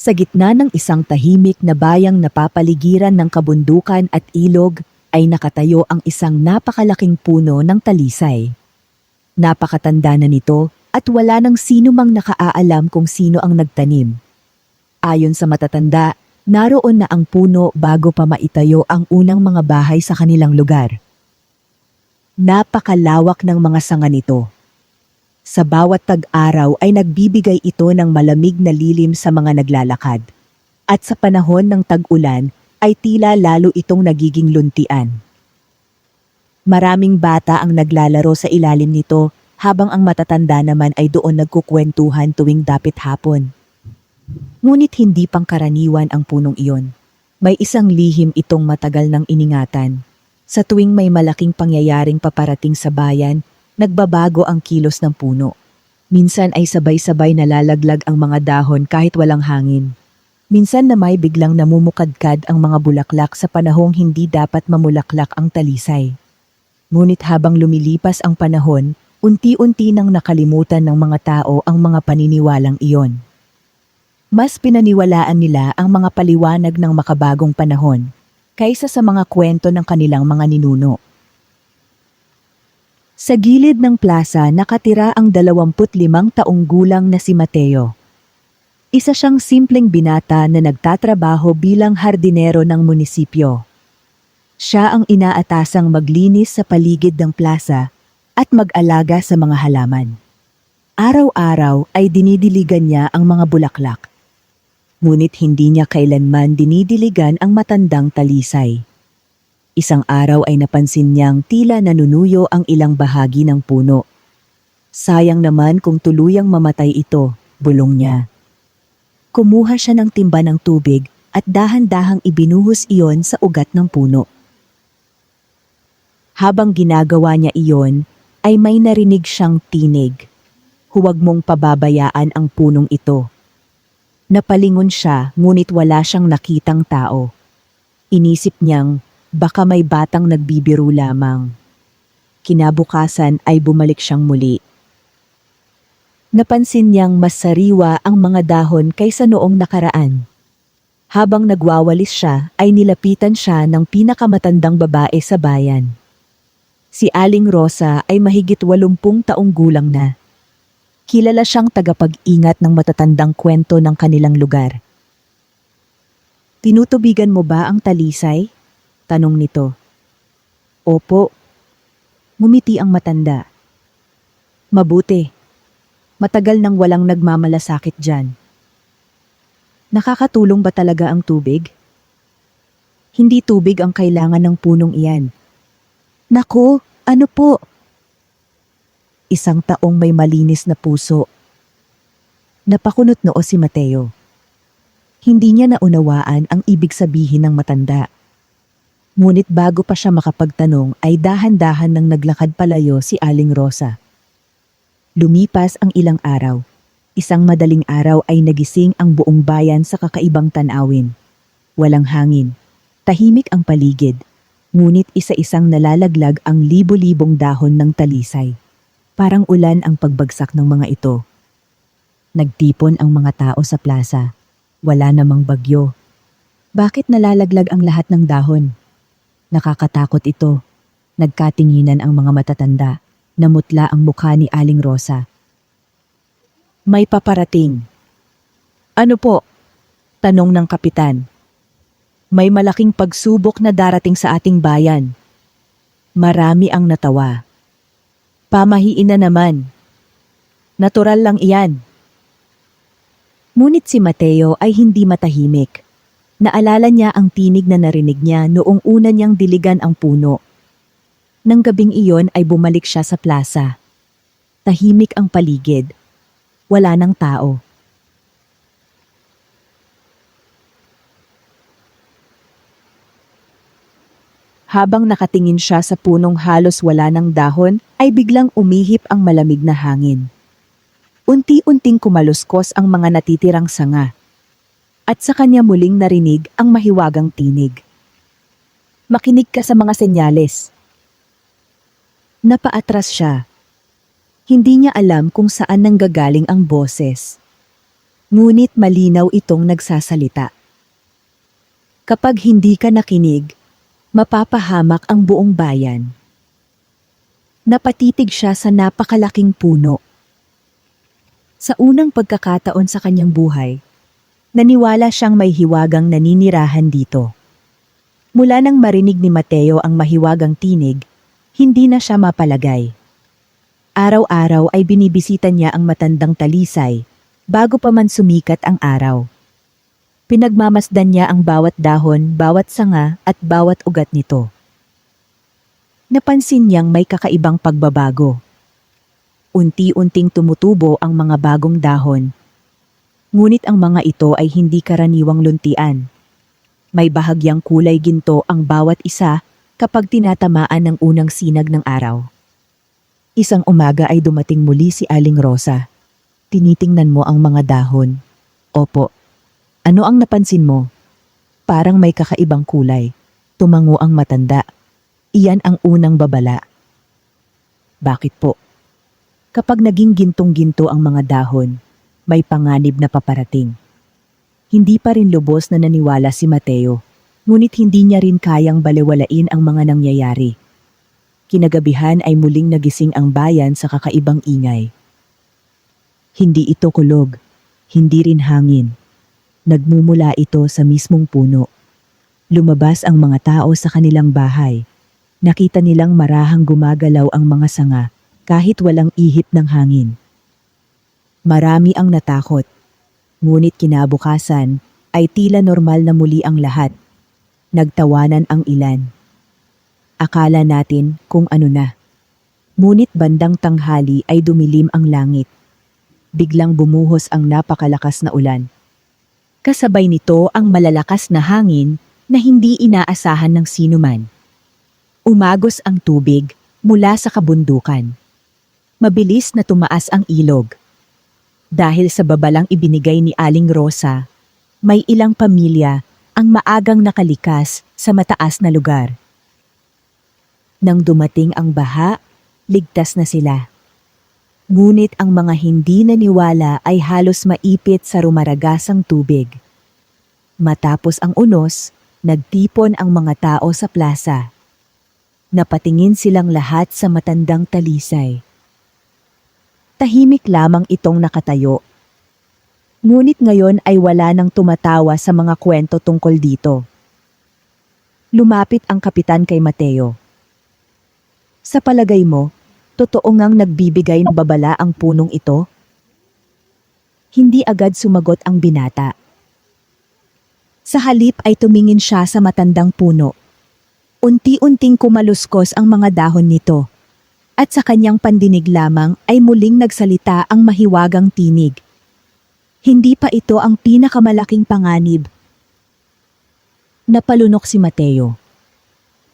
Sa gitna ng isang tahimik na bayang napapaligiran ng kabundukan at ilog, ay nakatayo ang isang napakalaking puno ng talisay. Napakatanda na nito at wala nang sino mang nakaalam kung sino ang nagtanim. Ayon sa matatanda, naroon na ang puno bago pa maitayo ang unang mga bahay sa kanilang lugar. Napakalawak ng mga sanga nito. Sa bawat tag-araw ay nagbibigay ito ng malamig na lilim sa mga naglalakad. At sa panahon ng tag-ulan ay tila lalo itong nagiging luntian. Maraming bata ang naglalaro sa ilalim nito habang ang matatanda naman ay doon nagkukwentuhan tuwing dapit hapon. Ngunit hindi pangkaraniwan ang punong iyon. May isang lihim itong matagal nang iningatan. Sa tuwing may malaking pangyayaring paparating sa bayan, nagbabago ang kilos ng puno. Minsan ay sabay-sabay nalalaglag ang mga dahon kahit walang hangin. Minsan na may biglang namumukadkad ang mga bulaklak sa panahong hindi dapat mamulaklak ang talisay. Ngunit habang lumilipas ang panahon, unti-unti nang nakalimutan ng mga tao ang mga paniniwalang iyon. Mas pinaniwalaan nila ang mga paliwanag ng makabagong panahon kaysa sa mga kwento ng kanilang mga ninuno. Sa gilid ng plaza nakatira ang 25 taong gulang na si Mateo. Isa siyang simpleng binata na nagtatrabaho bilang hardinero ng munisipyo. Siya ang inaatasang maglinis sa paligid ng plaza at mag-alaga sa mga halaman. Araw-araw ay dinidiligan niya ang mga bulaklak. Ngunit hindi niya kailanman dinidiligan ang matandang talisay. Isang araw ay napansin niyang tila nanunuyo ang ilang bahagi ng puno. Sayang naman kung tuluyang mamatay ito, bulong niya. Kumuha siya ng timba ng tubig at dahan-dahang ibinuhos iyon sa ugat ng puno. Habang ginagawa niya iyon, ay may narinig siyang tinig. Huwag mong pababayaan ang punong ito. Napalingon siya ngunit wala siyang nakitang tao. Inisip niyang baka may batang nagbibiro lamang. Kinabukasan ay bumalik siyang muli. Napansin niyang mas sariwa ang mga dahon kaysa noong nakaraan. Habang nagwawalis siya ay nilapitan siya ng pinakamatandang babae sa bayan. Si Aling Rosa ay mahigit 80 taong gulang na. Kilala siyang tagapag-ingat ng matatandang kwento ng kanilang lugar. Tinutubigan mo ba ang talisay? Tanong nito. Opo. Ngumiti ang matanda. Mabuti. Matagal nang walang nagmamalasakit dyan. Nakakatulong ba talaga ang tubig? Hindi tubig ang kailangan ng punong iyan. Naku, ano po? Isang taong may malinis na puso. Napakunot noo si Mateo. Hindi niya naunawaan ang ibig sabihin ng matanda. Ngunit bago pa siya makapagtanong ay dahan-dahan nang naglakad palayo si Aling Rosa. Lumipas ang ilang araw. Isang madaling araw ay nagising ang buong bayan sa kakaibang tanawin. Walang hangin. Tahimik ang paligid. Ngunit isa-isang nalalaglag ang libo-libong dahon ng talisay. Parang ulan ang pagbagsak ng mga ito. Nagtipon ang mga tao sa plaza. Wala namang bagyo. Bakit nalalaglag ang lahat ng dahon? Nakakatakot ito. Nagkatinginan ang mga matatanda. Namutla ang mukha ni Aling Rosa. May paparating. Ano po? Tanong ng kapitan. May malaking pagsubok na darating sa ating bayan. Marami ang natawa. Pamahiin na naman. Natural lang iyan. Ngunit si Mateo ay hindi matahimik. Naalala niya ang tinig na narinig niya noong una niyang diligan ang puno. Nang gabing iyon ay bumalik siya sa plaza. Tahimik ang paligid. Wala nang tao. Habang nakatingin siya sa punong halos wala ng dahon, ay biglang umihip ang malamig na hangin. Unti-unting kumaluskos ang mga natitirang sanga. At sa kanya muling narinig ang mahiwagang tinig. Makinig ka sa mga senyales. Napaatras siya. Hindi niya alam kung saan nanggagaling ang boses. Ngunit malinaw itong nagsasalita. Kapag hindi ka nakinig, mapapahamak ang buong bayan. Napatitig siya sa napakalaking puno. Sa unang pagkakataon sa kanyang buhay, naniwala siyang may hiwagang naninirahan dito. Mula nang marinig ni Mateo ang mahiwagang tinig, hindi na siya mapalagay. Araw-araw ay binibisita niya ang matandang talisay, bago pa man sumikat ang araw. Pinagmamasdan niya ang bawat dahon, bawat sanga at bawat ugat nito. Napansin niyang may kakaibang pagbabago. Unti-unting tumutubo ang mga bagong dahon. Ngunit ang mga ito ay hindi karaniwang luntian. May bahagyang kulay ginto ang bawat isa kapag tinatamaan ng unang sinag ng araw. Isang umaga ay dumating muli si Aling Rosa. Tinitingnan mo ang mga dahon. Opo. Ano ang napansin mo? Parang may kakaibang kulay. Tumango ang matanda. Iyan ang unang babala. Bakit po? Kapag naging gintong-ginto ang mga dahon, may panganib na paparating. Hindi pa rin lubos na naniwala si Mateo, ngunit hindi niya rin kayang balewalain ang mga nangyayari. Kinagabihan ay muling nagising ang bayan sa kakaibang ingay. Hindi ito kulog, hindi rin hangin. Nagmumula ito sa mismong puno. Lumabas ang mga tao sa kanilang bahay. Nakita nilang marahang gumagalaw ang mga sanga kahit walang ihip ng hangin. Marami ang natakot. Ngunit kinabukasan ay tila normal na muli ang lahat. Nagtawanan ang ilan. Akala natin kung ano na. Ngunit bandang tanghali ay dumilim ang langit. Biglang bumuhos ang napakalakas na ulan. Kasabay nito ang malalakas na hangin na hindi inaasahan ng sinuman. Umagos ang tubig mula sa kabundukan. Mabilis na tumaas ang ilog. Dahil sa babalang ibinigay ni Aling Rosa, may ilang pamilya ang maagang nakalikas sa mataas na lugar. Nang dumating ang baha, ligtas na sila. Ngunit ang mga hindi naniwala ay halos maipit sa rumaragasang tubig. Matapos ang unos, nagtipon ang mga tao sa plaza. Napatingin silang lahat sa matandang talisay. Tahimik lamang itong nakatayo. Ngunit ngayon ay wala nang tumatawa sa mga kwento tungkol dito. Lumapit ang kapitan kay Mateo. Sa palagay mo, totoo ngang nagbibigay ng babala ang punong ito? Hindi agad sumagot ang binata. Sa halip ay tumingin siya sa matandang puno. Unti-unting kumaluskos ang mga dahon nito. At sa kanyang pandinig lamang ay muling nagsalita ang mahiwagang tinig. Hindi pa ito ang pinakamalaking panganib. Napalunok si Mateo.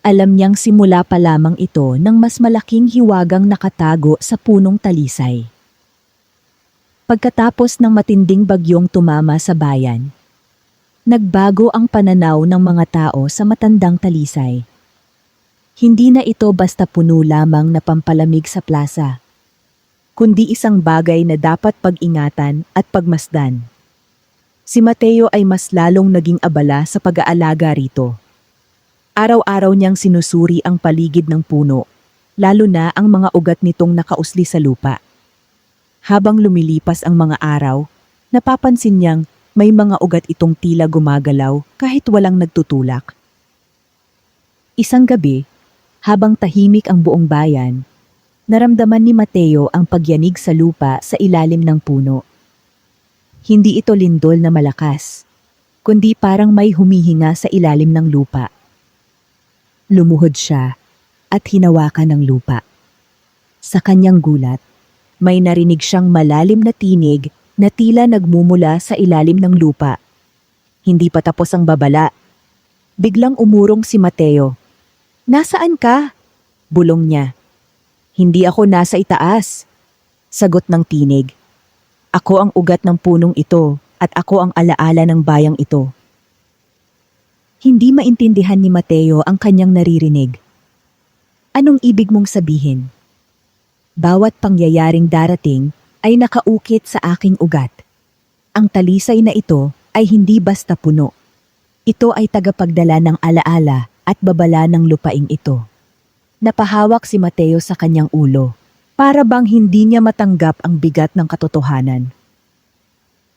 Alam niyang simula pa lamang ito ng mas malaking hiwagang nakatago sa punong talisay. Pagkatapos ng matinding bagyong tumama sa bayan, nagbago ang pananaw ng mga tao sa matandang talisay. Hindi na ito basta puno lamang na pampalamig sa plaza, kundi isang bagay na dapat pag-ingatan at pagmasdan. Si Mateo ay mas lalong naging abala sa pag-aalaga rito. Araw-araw niyang sinusuri ang paligid ng puno, lalo na ang mga ugat nitong nakausli sa lupa. Habang lumilipas ang mga araw, napapansin niyang may mga ugat itong tila gumagalaw kahit walang nagtutulak. Isang gabi, habang tahimik ang buong bayan, naramdaman ni Mateo ang pagyanig sa lupa sa ilalim ng puno. Hindi ito lindol na malakas, kundi parang may humihinga sa ilalim ng lupa. Lumuhod siya at hinawakan ng lupa. Sa kanyang gulat, may narinig siyang malalim na tinig na tila nagmumula sa ilalim ng lupa. Hindi pa tapos ang babala. Biglang umurong si Mateo. "Nasaan ka?" bulong niya. "Hindi ako nasa itaas," sagot ng tinig. "Ako ang ugat ng punong ito at ako ang alaala ng bayang ito." Hindi maintindihan ni Mateo ang kanyang naririnig. Anong ibig mong sabihin? Bawat pangyayaring darating ay nakaukit sa aking ugat. Ang talisay na ito ay hindi basta puno. Ito ay tagapagdala ng alaala at babala ng lupaing ito. Napahawak si Mateo sa kanyang ulo, para bang hindi niya matanggap ang bigat ng katotohanan.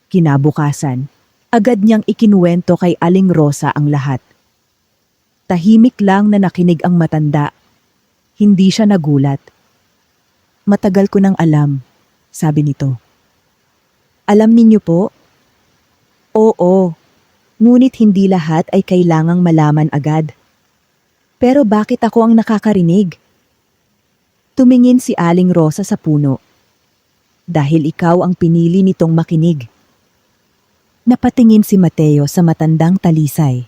Kinabukasan, agad niyang ikinuwento kay Aling Rosa ang lahat. Tahimik lang na nakinig ang matanda. Hindi siya nagulat. Matagal ko nang alam, sabi nito. Alam ninyo po? Oo, ngunit hindi lahat ay kailangang malaman agad. Pero bakit ako ang nakakarinig? Tumingin si Aling Rosa sa puno. Dahil ikaw ang pinili nitong makinig. Napatingin si Mateo sa matandang talisay.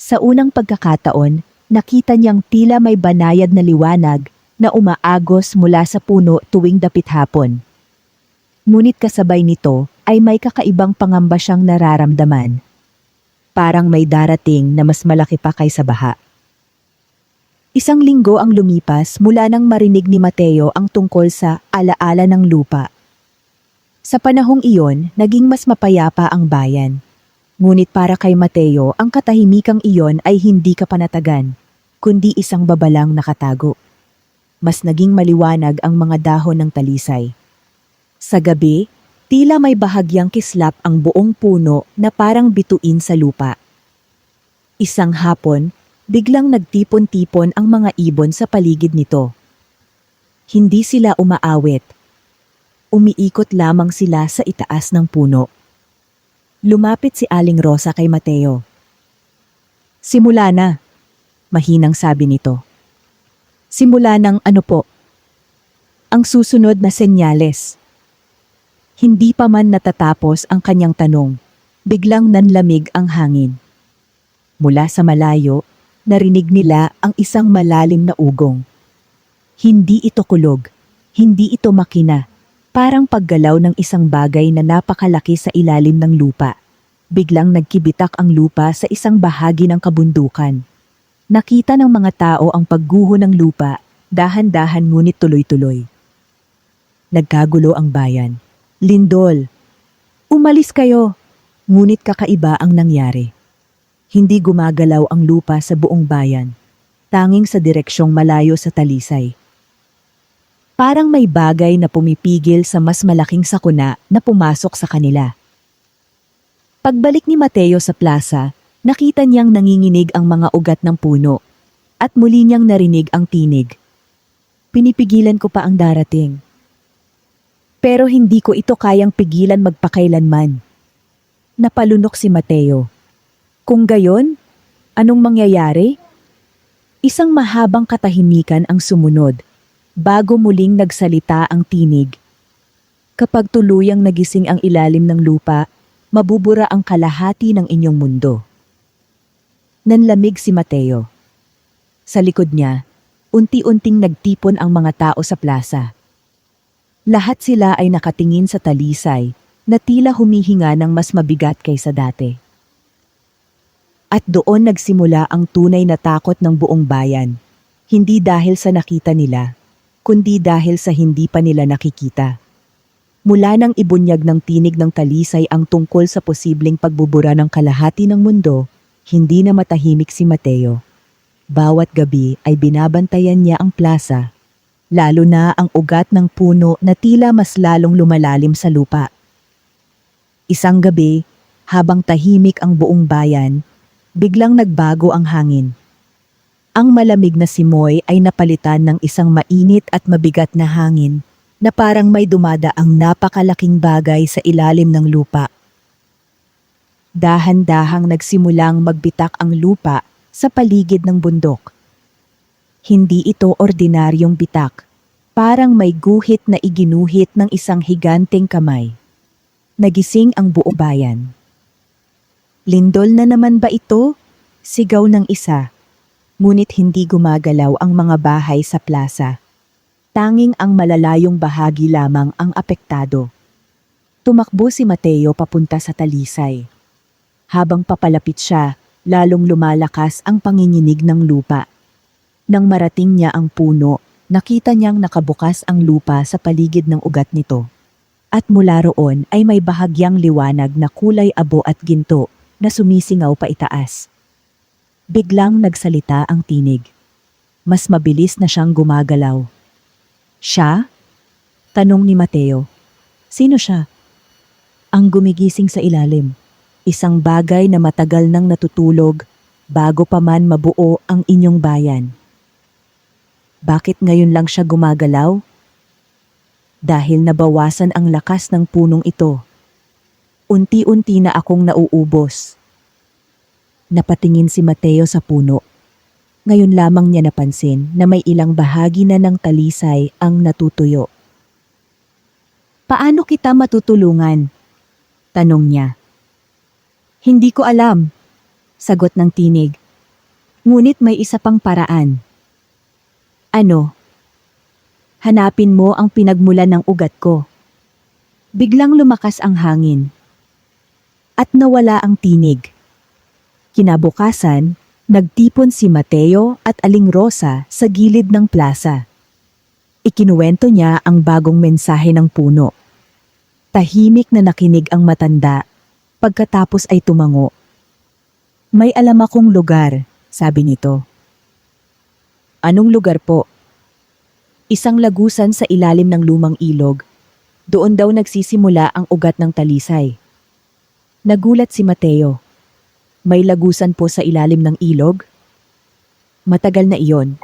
Sa unang pagkakataon, nakita niyang tila may banayad na liwanag na umaagos mula sa puno tuwing dapit hapon. Ngunit kasabay nito ay may kakaibang pangamba siyang nararamdaman. Parang may darating na mas malaki pa kaysa baha. Isang linggo ang lumipas mula nang marinig ni Mateo ang tungkol sa alaala ng lupa. Sa panahong iyon, naging mas mapayapa ang bayan. Ngunit para kay Mateo, ang katahimikang iyon ay hindi kapanatagan, kundi isang babalang nakatago. Mas naging maliwanag ang mga dahon ng talisay. Sa gabi, tila may bahagyang kislap ang buong puno na parang bituin sa lupa. Isang hapon, biglang nagtipon-tipon ang mga ibon sa paligid nito. Hindi sila umaawit. Umiikot lamang sila sa itaas ng puno. Lumapit si Aling Rosa kay Mateo. Simula na, mahinang sabi nito. Simula ng ano po? Ang susunod na senyales. Hindi pa man natatapos ang kanyang tanong, biglang nanlamig ang hangin. Mula sa malayo, narinig nila ang isang malalim na ugong. Hindi ito kulog, hindi ito makina, parang paggalaw ng isang bagay na napakalaki sa ilalim ng lupa. Biglang nagkibitak ang lupa sa isang bahagi ng kabundukan. Nakita ng mga tao ang pagguho ng lupa, dahan-dahan ngunit tuloy-tuloy. Nagkagulo ang bayan. Lindol, umalis kayo, ngunit kakaiba ang nangyari. Hindi gumagalaw ang lupa sa buong bayan, tanging sa direksyong malayo sa talisay. Parang may bagay na pumipigil sa mas malaking sakuna na pumasok sa kanila. Pagbalik ni Mateo sa plaza, nakita niyang nanginginig ang mga ugat ng puno at muli niyang narinig ang tinig. Pinipigilan ko pa ang darating. Pero hindi ko ito kayang pigilan magpakailanman. Napalunok si Mateo. Kung gayon, anong mangyayari? Isang mahabang katahimikan ang sumunod, bago muling nagsalita ang tinig. Kapag tuluyang nagising ang ilalim ng lupa, mabubura ang kalahati ng inyong mundo. Nanlamig si Mateo. Sa likod niya, unti-unting nagtipon ang mga tao sa plaza. Lahat sila ay nakatingin sa talisay na tila humihinga ng mas mabigat kaysa dati. At doon nagsimula ang tunay na takot ng buong bayan, hindi dahil sa nakita nila, kundi dahil sa hindi pa nila nakikita. Mula nang ibunyag ng tinig ng talisay ang tungkol sa posibleng pagbubura ng kalahati ng mundo, hindi na matahimik si Mateo. Bawat gabi ay binabantayan niya ang plaza, lalo na ang ugat ng puno na tila mas lalong lumalalim sa lupa. Isang gabi, habang tahimik ang buong bayan, biglang nagbago ang hangin. Ang malamig na simoy ay napalitan ng isang mainit at mabigat na hangin na parang may dumadaang napakalaking bagay sa ilalim ng lupa. Dahan-dahang nagsimulang magbitak ang lupa sa paligid ng bundok. Hindi ito ordinaryong bitak, parang may guhit na iginuhit ng isang higanteng kamay. Nagising ang buong bayan. Lindol na naman ba ito? Sigaw ng isa. Ngunit hindi gumagalaw ang mga bahay sa plaza. Tanging ang malalayong bahagi lamang ang apektado. Tumakbo si Mateo papunta sa talisay. Habang papalapit siya, lalong lumalakas ang panginginig ng lupa. Nang marating niya ang puno, nakita niyang nakabukas ang lupa sa paligid ng ugat nito. At mula roon ay may bahagyang liwanag na kulay abo at ginto na sumisingaw pa itaas. Biglang nagsalita ang tinig. Mas mabilis na siyang gumagalaw. Siya? Tanong ni Mateo. Sino siya? Ang gumigising sa ilalim. Isang bagay na matagal nang natutulog bago pa man mabuo ang inyong bayan. Bakit ngayon lang siya gumagalaw? Dahil nabawasan ang lakas ng punong ito. Unti-unti na akong nauubos. Napatingin si Mateo sa puno. Ngayon lamang niya napansin na may ilang bahagi na ng talisay ang natutuyo. Paano kita matutulungan? Tanong niya. Hindi ko alam, sagot ng tinig. Ngunit may isa pang paraan. Ano? Hanapin mo ang pinagmulan ng ugat ko. Biglang lumakas ang hangin. At nawala ang tinig. Kinabukasan, nagtipon si Mateo at Aling Rosa sa gilid ng plaza. Ikinuwento niya ang bagong mensahe ng puno. Tahimik na nakinig ang matanda, pagkatapos ay tumango. May alam akong lugar, sabi nito. Anong lugar po? Isang lagusan sa ilalim ng lumang ilog. Doon daw nagsisimula ang ugat ng talisay. Nagulat si Mateo. May lagusan po sa ilalim ng ilog? Matagal na iyon.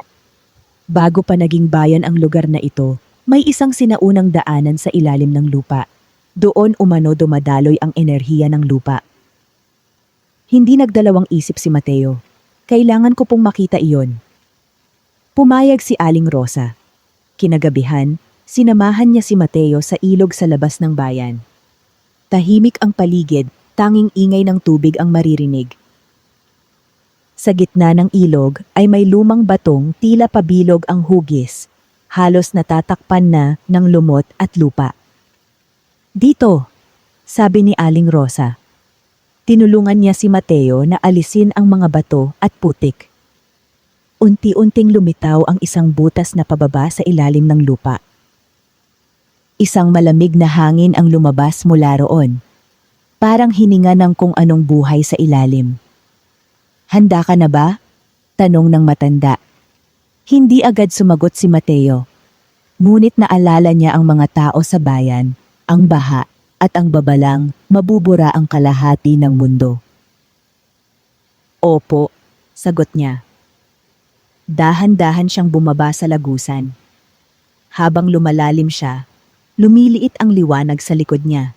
Bago pa naging bayan ang lugar na ito, may isang sinaunang daanan sa ilalim ng lupa. Doon umano dumadaloy ang enerhiya ng lupa. Hindi nagdalawang isip si Mateo. Kailangan ko pong makita iyon. Pumayag si Aling Rosa. Kinagabihan, sinamahan niya si Mateo sa ilog sa labas ng bayan. Tahimik ang paligid, tanging ingay ng tubig ang maririnig. Sa gitna ng ilog ay may lumang batong tila pabilog ang hugis, halos natatakpan na ng lumot at lupa. Dito, sabi ni Aling Rosa. Tinulungan niya si Mateo na alisin ang mga bato at putik. Unti-unting lumitaw ang isang butas na pababa sa ilalim ng lupa. Isang malamig na hangin ang lumabas mula roon. Parang hininga ng kung anong buhay sa ilalim. Handa ka na ba? Tanong ng matanda. Hindi agad sumagot si Mateo. Ngunit naalala niya ang mga tao sa bayan, ang baha at ang babalang mabubura ang kalahati ng mundo. Opo, sagot niya. Dahan-dahan siyang bumaba sa lagusan. Habang lumalalim siya, lumiliit ang liwanag sa likod niya.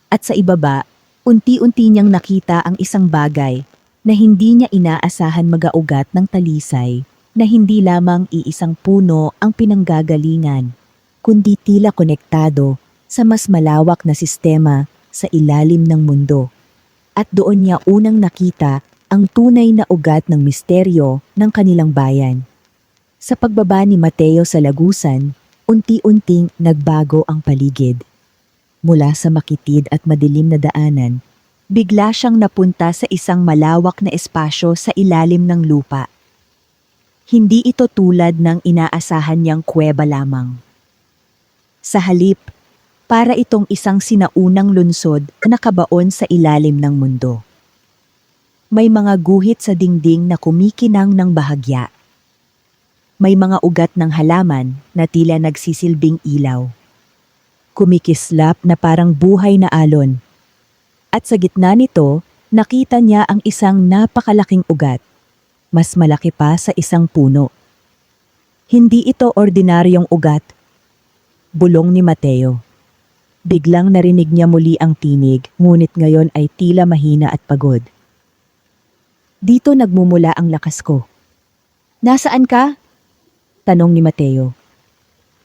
At sa ibaba, unti-unti niyang nakita ang isang bagay na hindi niya inaasahan mag-augat ng talisay na hindi lamang iisang puno ang pinanggagalingan, kundi tila konektado sa mas malawak na sistema sa ilalim ng mundo. At doon niya unang nakita ang tunay na ugat ng misteryo ng kanilang bayan. Sa pagbaba ni Mateo sa lagusan, unti-unting nagbago ang paligid. Mula sa makitid at madilim na daanan, bigla siyang napunta sa isang malawak na espasyo sa ilalim ng lupa. Hindi ito tulad ng inaasahan niyang kuweba lamang. Sa halip, para itong isang sinaunang lungsod na nakabaon sa ilalim ng mundo. May mga guhit sa dingding na kumikinang ng bahagya. May mga ugat ng halaman na tila nagsisilbing ilaw. Kumikislap na parang buhay na alon. At sa gitna nito, nakita niya ang isang napakalaking ugat. Mas malaki pa sa isang puno. Hindi ito ordinaryong ugat. Bulong ni Mateo. Biglang narinig niya muli ang tinig, ngunit ngayon ay tila mahina at pagod. Dito nagmumula ang lakas ko. Nasaan ka? Tanong ni Mateo.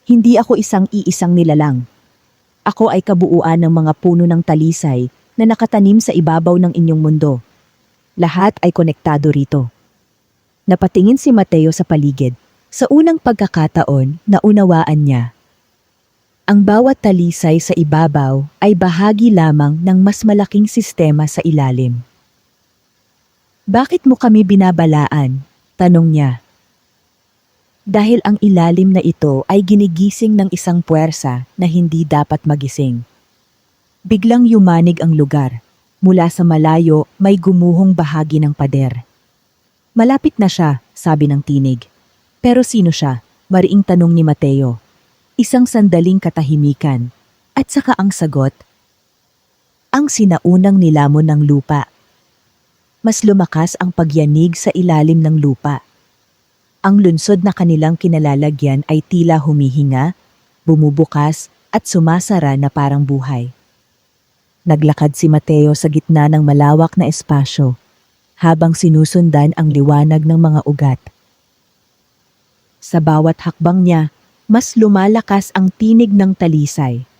Hindi ako isang-iisang nilalang. Ako ay kabuuan ng mga puno ng talisay na nakatanim sa ibabaw ng inyong mundo. Lahat ay konektado rito. Napatingin si Mateo sa paligid. Sa unang pagkakataon, naunawaan niya. Ang bawat talisay sa ibabaw ay bahagi lamang ng mas malaking sistema sa ilalim. Bakit mo kami binabalaan? Tanong niya. Dahil ang ilalim na ito ay ginigising ng isang puwersa na hindi dapat magising. Biglang yumanig ang lugar. Mula sa malayo may gumuhong bahagi ng pader. Malapit na siya, sabi ng tinig. Pero sino siya? Mariing tanong ni Mateo. Isang sandaling katahimikan. At saka ang sagot, ang sinaunang nilamon ng lupa. Mas lumakas ang pagyanig sa ilalim ng lupa. Ang lunsod na kanilang kinalalagyan ay tila humihinga, bumubukas at sumasara na parang buhay. Naglakad si Mateo sa gitna ng malawak na espasyo habang sinusundan ang liwanag ng mga ugat. Sa bawat hakbang niya, mas lumalakas ang tinig ng talisay.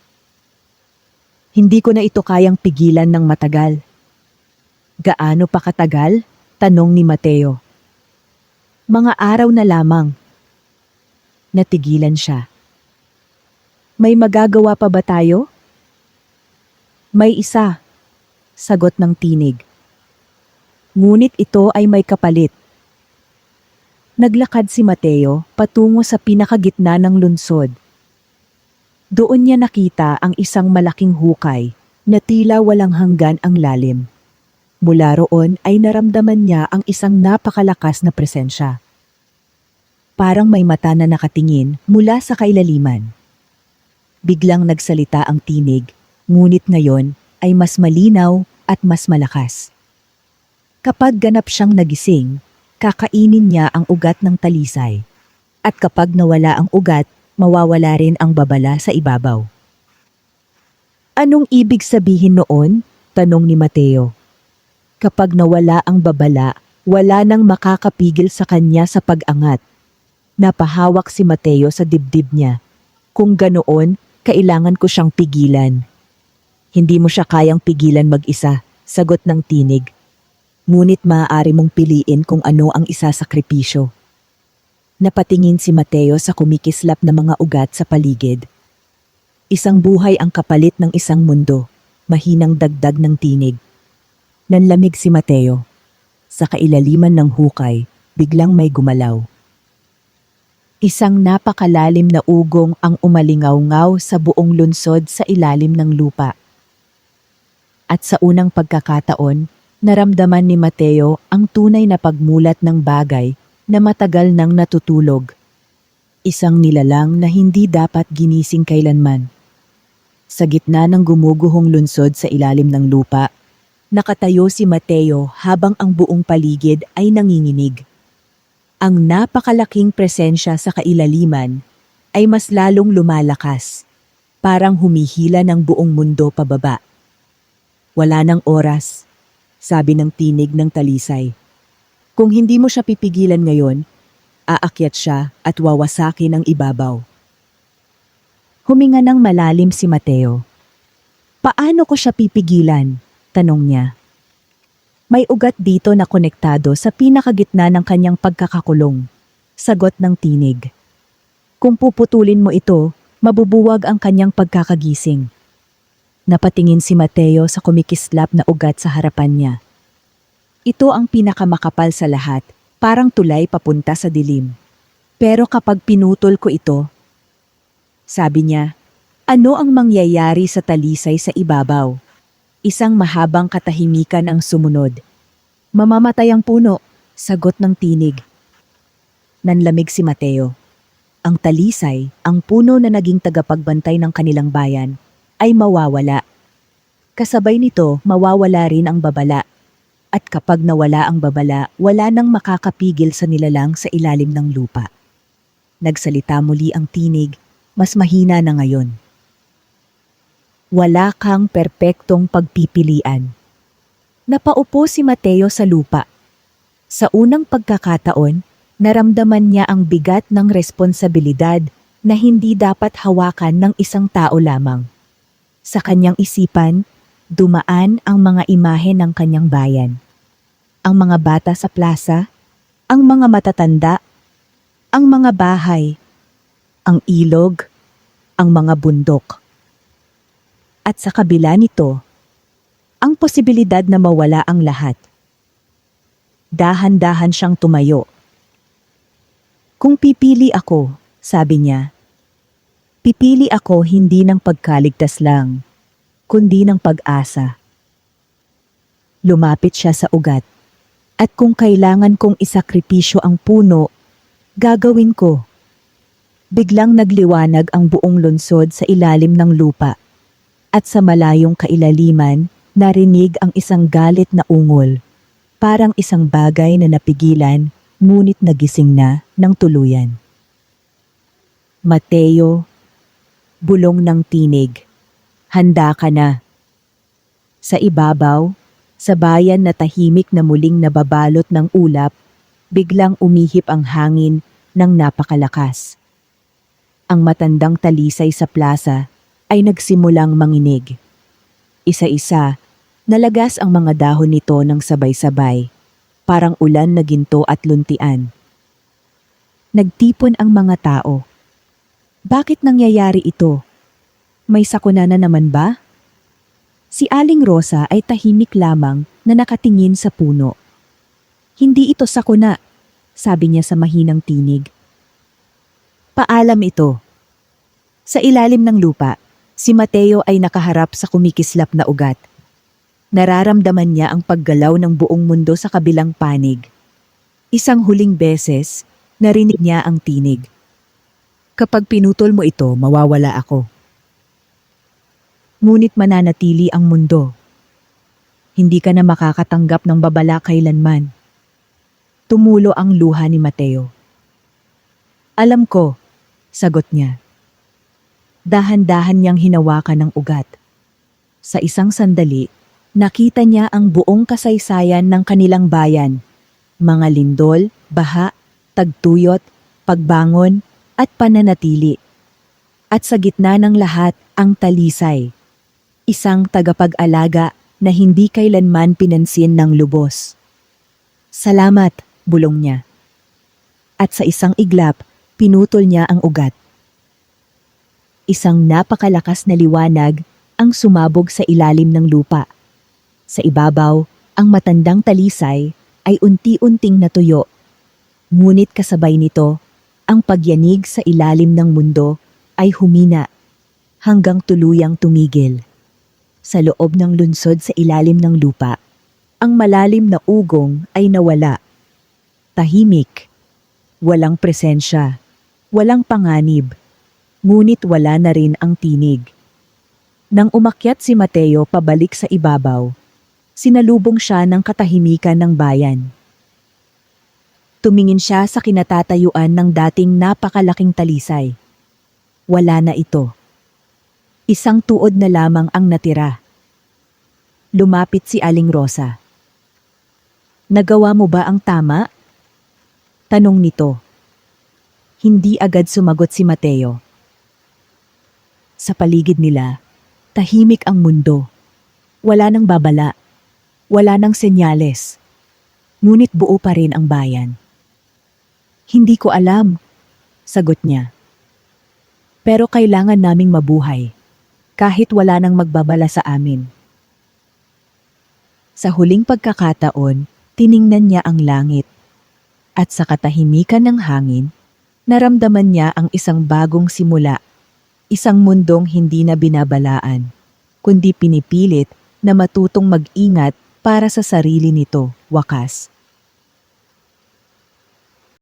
Hindi ko na ito kayang pigilan ng matagal. Gaano pa katagal? Tanong ni Mateo. Mga araw na lamang. Natigilan siya. May magagawa pa ba tayo? May isa, sagot ng tinig. Ngunit ito ay may kapalit. Naglakad si Mateo patungo sa pinakagitna ng lunsod. Doon niya nakita ang isang malaking hukay na tila walang hanggan ang lalim. Mula roon ay naramdaman niya ang isang napakalakas na presensya. Parang may mata na nakatingin mula sa kailaliman. Biglang nagsalita ang tinig, ngunit ngayon ay mas malinaw at mas malakas. Kapag ganap siyang nagising, kakainin niya ang ugat ng talisay. At kapag nawala ang ugat, mawawala rin ang babala sa ibabaw. Anong ibig sabihin noon? Tanong ni Mateo. Kapag nawala ang babala, wala nang makakapigil sa kanya sa pag-angat. Napahawak si Mateo sa dibdib niya. Kung ganoon, kailangan ko siyang pigilan. Hindi mo siya kayang pigilan mag-isa, sagot ng tinig. Ngunit maaari mong piliin kung ano ang isasakripisyo. Napatingin si Mateo sa kumikislap na mga ugat sa paligid. Isang buhay ang kapalit ng isang mundo, mahinang dagdag ng tinig. Nanlamig si Mateo. Sa kailaliman ng hukay, biglang may gumalaw. Isang napakalalim na ugong ang umalingaw-ngaw sa buong lunsod sa ilalim ng lupa. At sa unang pagkakataon, naramdaman ni Mateo ang tunay na pagmulat ng bagay na matagal nang natutulog. Isang nilalang na hindi dapat ginising kailanman. Sa gitna ng gumuguhong lunsod sa ilalim ng lupa, nakatayo si Mateo habang ang buong paligid ay nanginginig. Ang napakalaking presensya sa kailaliman ay mas lalong lumalakas, parang humihila ng buong mundo pababa. Wala nang oras, sabi ng tinig ng talisay. Kung hindi mo siya pipigilan ngayon, aakyat siya at wawasakin ang ibabaw. Huminga ng malalim si Mateo. Paano ko siya pipigilan? Tanong niya. May ugat dito na konektado sa pinakagitna ng kanyang pagkakakulong. Sagot ng tinig. Kung puputulin mo ito, mabubuwag ang kanyang pagkakagising. Napatingin si Mateo sa kumikislap na ugat sa harapan niya. Ito ang pinakamakapal sa lahat, parang tulay papunta sa dilim. Pero kapag pinutol ko ito, sabi niya, ano ang mangyayari sa talisay sa ibabaw? Isang mahabang katahimikan ang sumunod. Mamamatay ang puno, sagot ng tinig. Nanlamig si Mateo. Ang talisay, ang puno na naging tagapagbantay ng kanilang bayan, ay mawawala. Kasabay nito, mawawala rin ang babala. At kapag nawala ang babala, wala nang makakapigil sa nilalang sa ilalim ng lupa. Nagsalita muli ang tinig, mas mahina na ngayon. Wala kang perpektong pagpipilian. Napaupo si Mateo sa lupa. Sa unang pagkakataon, naramdaman niya ang bigat ng responsibilidad na hindi dapat hawakan ng isang tao lamang. Sa kanyang isipan, dumaan ang mga imahe ng kanyang bayan. Ang mga bata sa plaza, ang mga matatanda, ang mga bahay, ang ilog, ang mga bundok. At sa kabila nito, ang posibilidad na mawala ang lahat. Dahan-dahan siyang tumayo. Kung pipili ako, sabi niya, pipili ako hindi ng pagkaligtas lang, kundi ng pag-asa. Lumapit siya sa ugat. At kung kailangan kong isakripisyo ang puno, gagawin ko. Biglang nagliwanag ang buong lungsod sa ilalim ng lupa. At sa malayong kailaliman, narinig ang isang galit na ungol. Parang isang bagay na napigilan, ngunit nagising na ng tuluyan. Mateo, bulong ng tinig. Handa ka na. Sa ibabaw, sa bayan na tahimik na muling nababalot ng ulap, biglang umihip ang hangin ng napakalakas. Ang matandang talisay sa plaza ay nagsimulang manginig. Isa-isa, nalagas ang mga dahon nito ng sabay-sabay, parang ulan na ginto at luntian. Nagtipon ang mga tao. Bakit nangyayari ito? May sakuna na naman ba? Si Aling Rosa ay tahimik lamang na nakatingin sa puno. Hindi ito sakuna, sabi niya sa mahinang tinig. Paalam ito. Sa ilalim ng lupa, si Mateo ay nakaharap sa kumikislap na ugat. Nararamdaman niya ang paggalaw ng buong mundo sa kabilang panig. Isang huling beses, narinig niya ang tinig. Kapag pinutol mo ito, mawawala ako. Ngunit mananatili ang mundo. Hindi ka na makakatanggap ng babala kailanman. Tumulo ang luha ni Mateo. Alam ko, sagot niya. Dahan-dahan niyang hinawakan ng ugat. Sa isang sandali, nakita niya ang buong kasaysayan ng kanilang bayan. Mga lindol, baha, tagtuyot, pagbangon, at pananatili. At sa gitna ng lahat, ang talisay. Isang tagapag-alaga na hindi kailanman pinansin ng lubos. Salamat, bulong niya. At sa isang iglap, pinutol niya ang ugat. Isang napakalakas na liwanag ang sumabog sa ilalim ng lupa. Sa ibabaw, ang matandang talisay ay unti-unting natuyo. Ngunit kasabay nito, ang pagyanig sa ilalim ng mundo ay humina hanggang tuluyang tumigil. Sa loob ng lungsod sa ilalim ng lupa, ang malalim na ugong ay nawala. Tahimik, walang presensya, walang panganib. Ngunit wala na rin ang tinig. Nang umakyat si Mateo pabalik sa ibabaw, sinalubong siya ng katahimikan ng bayan. Tumingin siya sa kinatatayuan ng dating napakalaking talisay. Wala na ito. Isang tuod na lamang ang natira. Lumapit si Aling Rosa. Nagawa mo ba ang tama? Tanong nito. Hindi agad sumagot si Mateo. Sa paligid nila, tahimik ang mundo. Wala nang babala. Wala nang senyales. Ngunit buo pa rin ang bayan. Hindi ko alam, sagot niya. Pero kailangan naming mabuhay, kahit wala nang magbabala sa amin. Sa huling pagkakataon, tiningnan niya ang langit. At sa katahimikan ng hangin, naramdaman niya ang isang bagong simula. Isang mundong hindi na binabalaan, kundi pinipilit na matutong mag-ingat para sa sarili nito, wakas.